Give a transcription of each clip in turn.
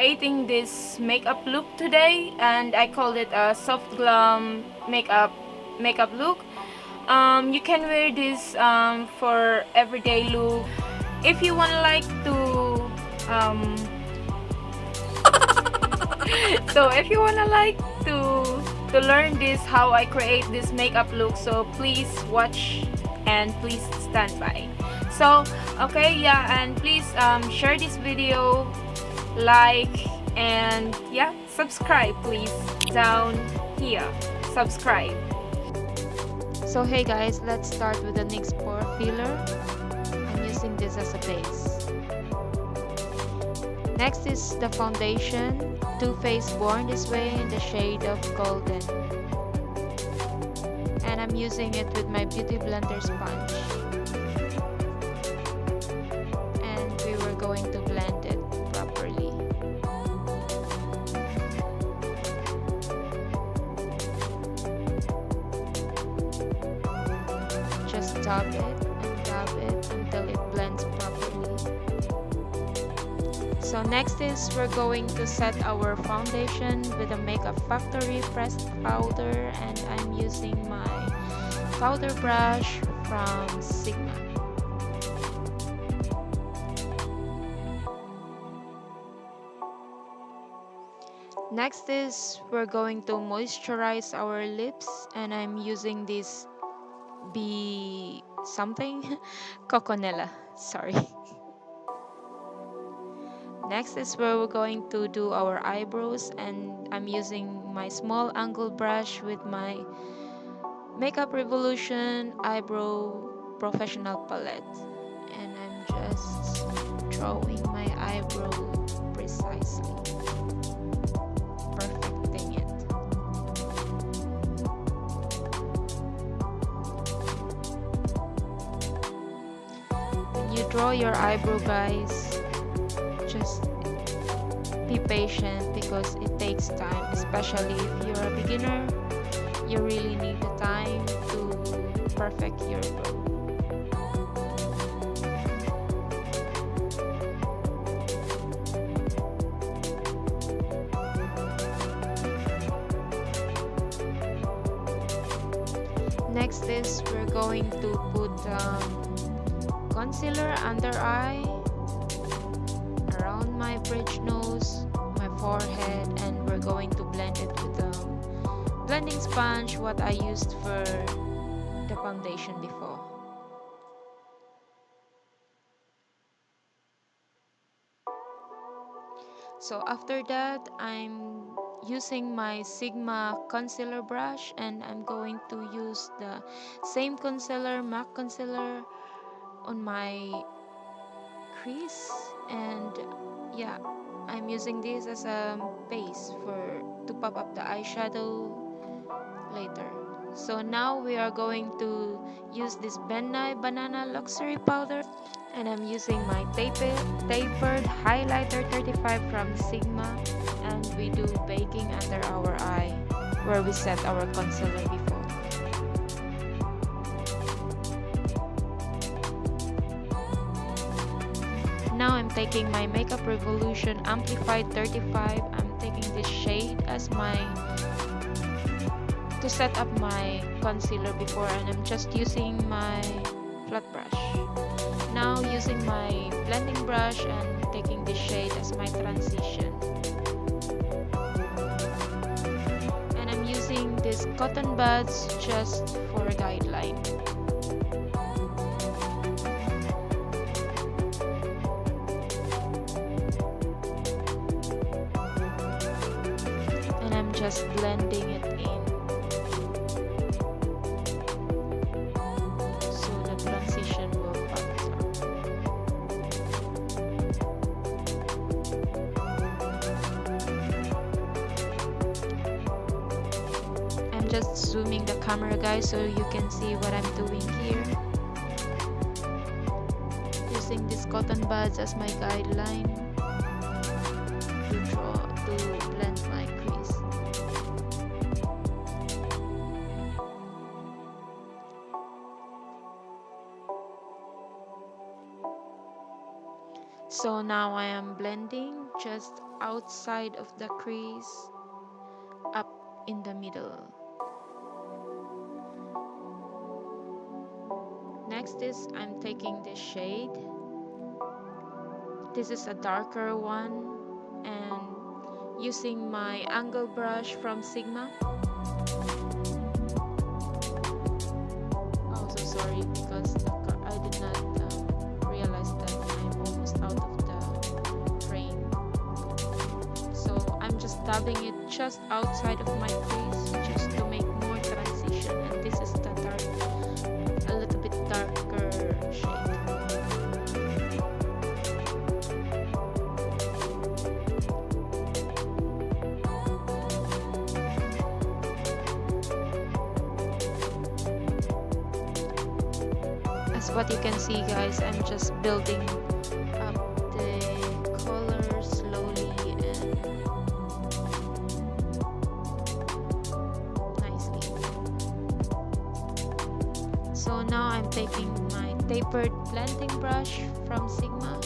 creating this makeup look today, and I called it a soft glam makeup look. You can wear this for everyday look. If you want like to um, so if you wanna like to learn this how I create this makeup look, so please watch and please stand by. So okay, yeah, and please share this video, like, and yeah, subscribe please down here. Subscribe. So hey guys, let's start with the NYX Pore filler. I'm using this as a base. Next is the foundation, Too Faced Born This Way in the shade of Golden. And I'm using it with my Beauty Blender sponge. And we were going to blend it properly. Just dab it until it blends properly. So next is we're going to set our foundation with a Makeup Factory pressed powder, and I'm using my powder brush from Sigma. Next is we're going to moisturize our lips, and I'm using this B something Coconella, sorry. Next is where we're going to do our eyebrows, and I'm using my small angle brush with my Makeup Revolution Eyebrow Professional Palette, and I'm just drawing my eyebrow precisely, perfecting it. When you draw your eyebrow, guys, just be patient because it takes time, especially if you're a beginner. You really need the time to perfect your brow. Next is we're going to put concealer under eye, around my bridge nose, my forehead, and we're going to blend it with the blending sponge what I used for the foundation before. So after that, I'm using my Sigma concealer brush, and I'm going to use the same concealer, MAC concealer, on my crease, and yeah, I'm using this as a base to pop up the eyeshadow later. So now we are going to use this Benai Banana Luxury Powder, and I'm using my tapered highlighter 35 from Sigma, and we do baking under our eye where we set our concealer before. Now I'm taking my Makeup Revolution Amplified 35. I'm taking this shade as to set up my concealer before, and I'm just using my flat brush. Now using my blending brush and taking this shade as my transition. And I'm using this cotton buds just for a guideline. And I'm just blending it in. Just zooming the camera, guys, so you can see what I'm doing here. Using these cotton buds as my guideline to blend my crease. So now I am blending just outside of the crease up in the middle. Next is I'm taking this shade. This is a darker one, and using my angle brush from Sigma. Also sorry because I did not realize that I'm almost out of the frame. So I'm just dabbing it just outside of my crease just to make more transition, and this is the dark, a little bit darker shade. As what you can see guys, I'm just building up the color slowly and nicely. So now I'm taking my tapered blending brush from Sigma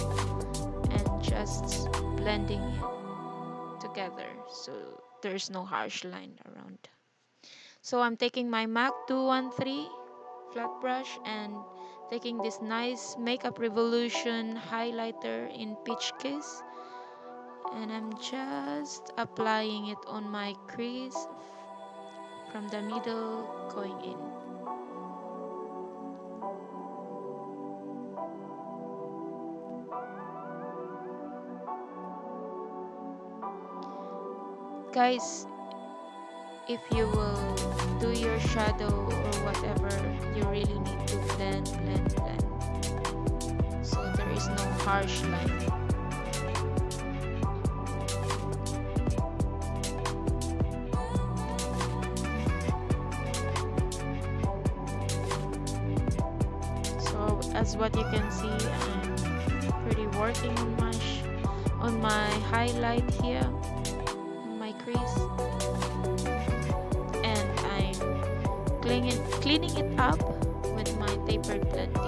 and just blending it together so there's no harsh line around. So I'm taking my MAC 213 flat brush and taking this nice Makeup Revolution highlighter in Peach Kiss, and I'm just applying it on my crease from the middle going in. Guys, if you will do your shadow or whatever, you really need to blend, so there is no harsh line. So as what you can see, I'm pretty working on my highlight here on my crease, and I'm cleaning it up with my tapered blending.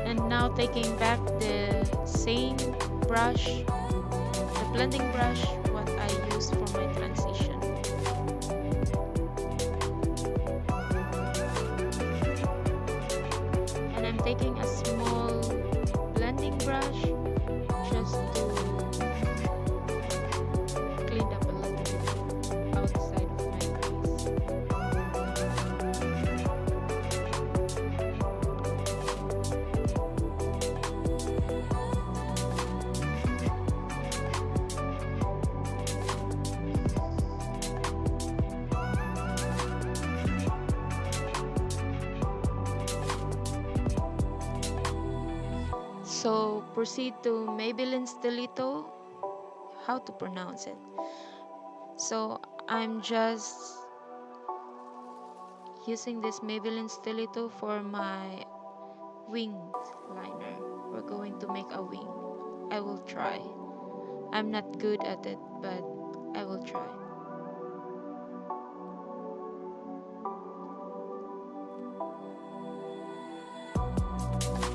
And now taking back the same brush, the blending brush what I used for my transition. And I'm taking a small blending brush just to clean up a little bit outside of my crease. So proceed to Maybelline Stilleto. How to pronounce it? So I'm just using this Maybelline Stilleto for my wing liner. We're going to make a wing. I will try. I'm not good at it, but I will try.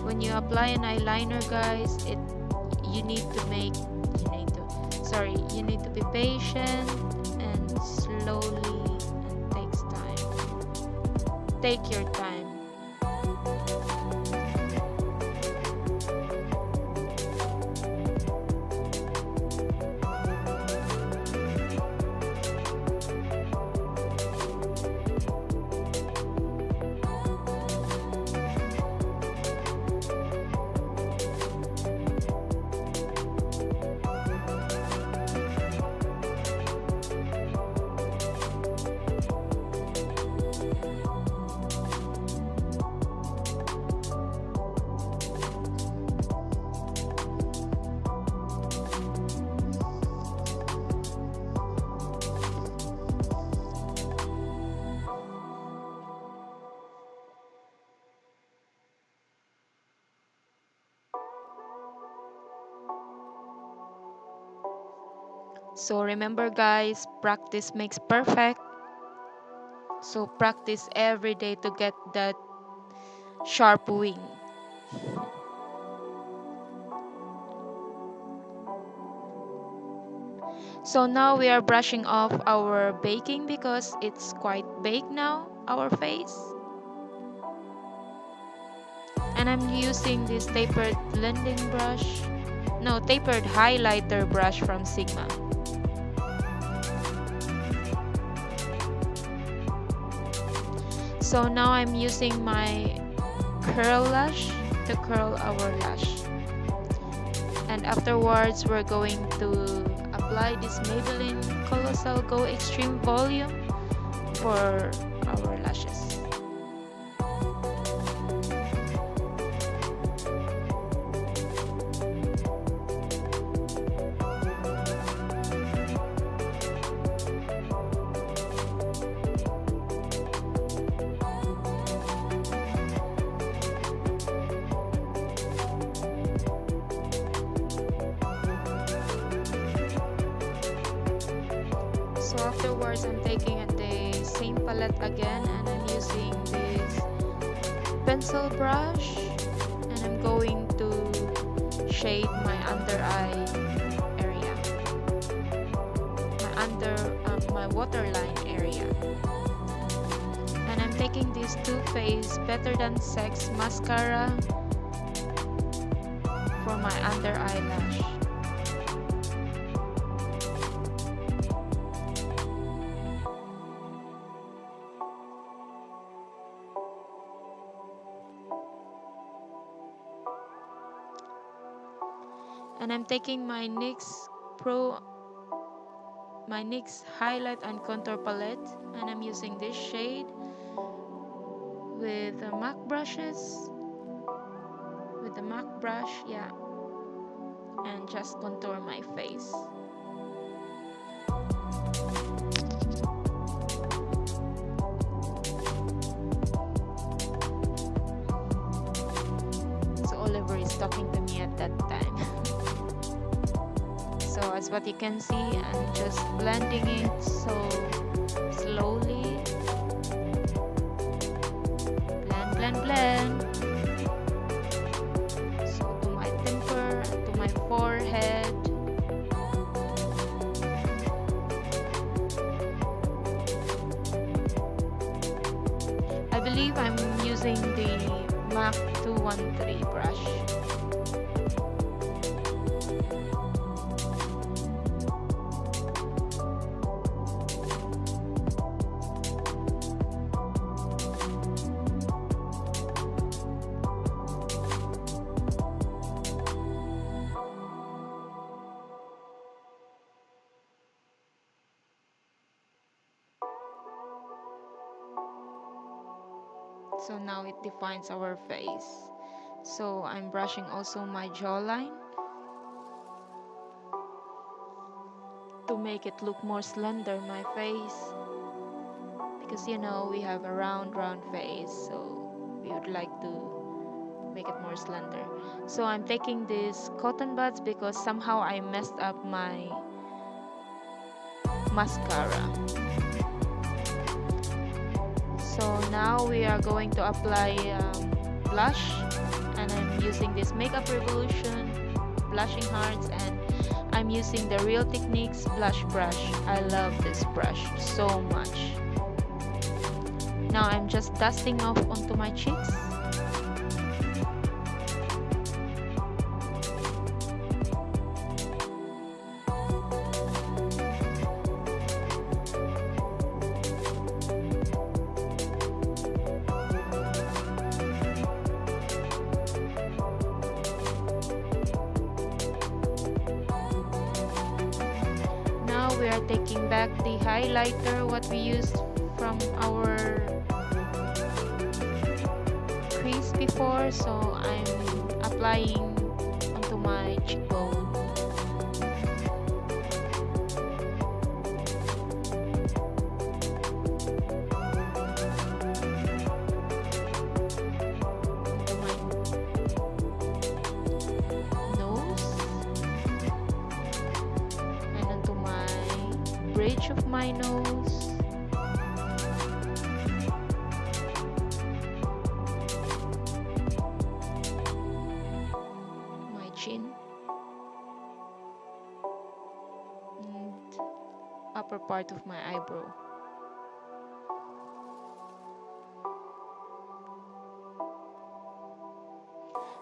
When you apply an eyeliner, guys, you need to be patient and slowly, and takes time. Take your time. So remember guys, practice makes perfect. So practice every day to get that sharp wing. So now we are brushing off our baking because it's quite baked now, our face. And I'm using this tapered blending brush. No, tapered highlighter brush from Sigma. So now I'm using my curl lash to curl our lash. And afterwards, we're going to apply this Maybelline Colossal Go Extreme Volume for our lashes. So afterwards, I'm taking the same palette again, and I'm using this pencil brush, and I'm going to shade my under eye area, my waterline area. And I'm taking this Too Faced Better Than Sex mascara for my under eyelash. And I'm taking my NYX highlight and contour palette, and I'm using this shade with the MAC brush, yeah, and just contour my face. So Oliver is talking to me at that time. So as what you can see, I'm just blending it so slowly. Blend. So to my temper, to my forehead. I believe I'm using the MAC 213 brush. So now it defines our face. So I'm brushing also my jawline to make it look more slender, my face. Because you know, we have a round face, so we would like to make it more slender. So I'm taking these cotton buds because somehow I messed up my mascara. So now we are going to apply blush, and I'm using this Makeup Revolution blushing hearts, and I'm using the Real Techniques blush brush. I love this brush so much. Now I'm just dusting off onto my cheeks. We are taking back the highlighter what we used from our crease before, so I'm applying onto my cheekbone. Bridge of my nose, my chin, and upper part of my eyebrow.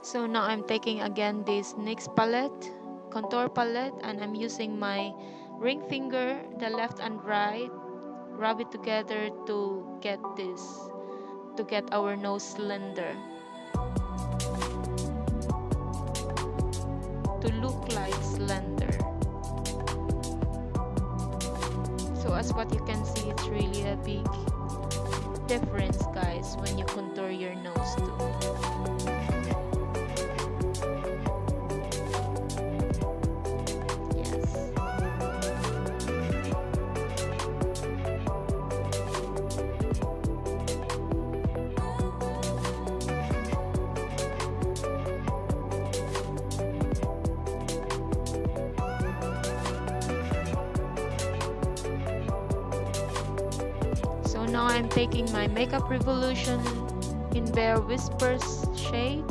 So now I'm taking again this NYX palette, contour palette, and I'm using my ring finger, the left and right, rub it together to get our nose slender, to look like slender. So as what you can see, it's really a big difference, guys, when you contour your nose too. So now I'm taking my Makeup Revolution in Bare Whispers shade.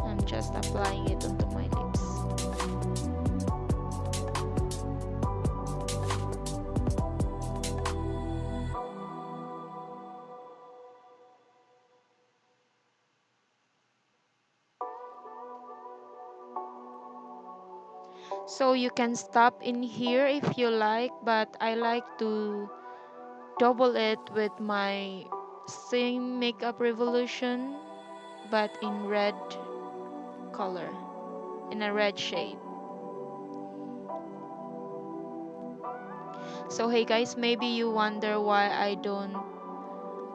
I'm just applying it onto my lips. So you can stop in here if you like, but I like to double it with my same Makeup Revolution but in red color, in a red shade. So hey guys, maybe you wonder why I don't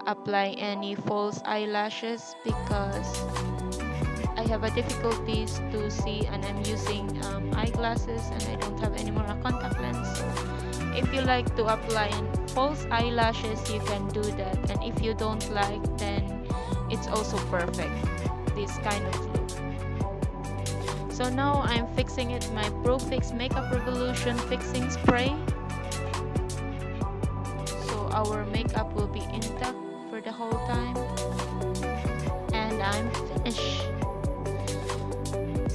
apply any false eyelashes, because I have a difficulties to see and I'm using eyeglasses and I don't have any more a contact lens. So if you like to apply false eyelashes, you can do that, and if you don't like, then it's also perfect, this kind of look. So now I'm fixing it, my Pro Fix Makeup Revolution fixing spray, so our makeup will be intact for the whole time, and I'm finished.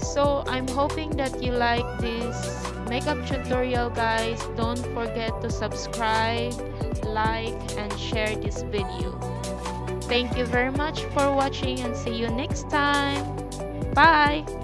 So I'm hoping that you like this makeup tutorial, guys. Don't forget to subscribe, like, and share this video. Thank you very much for watching and see you next time. Bye!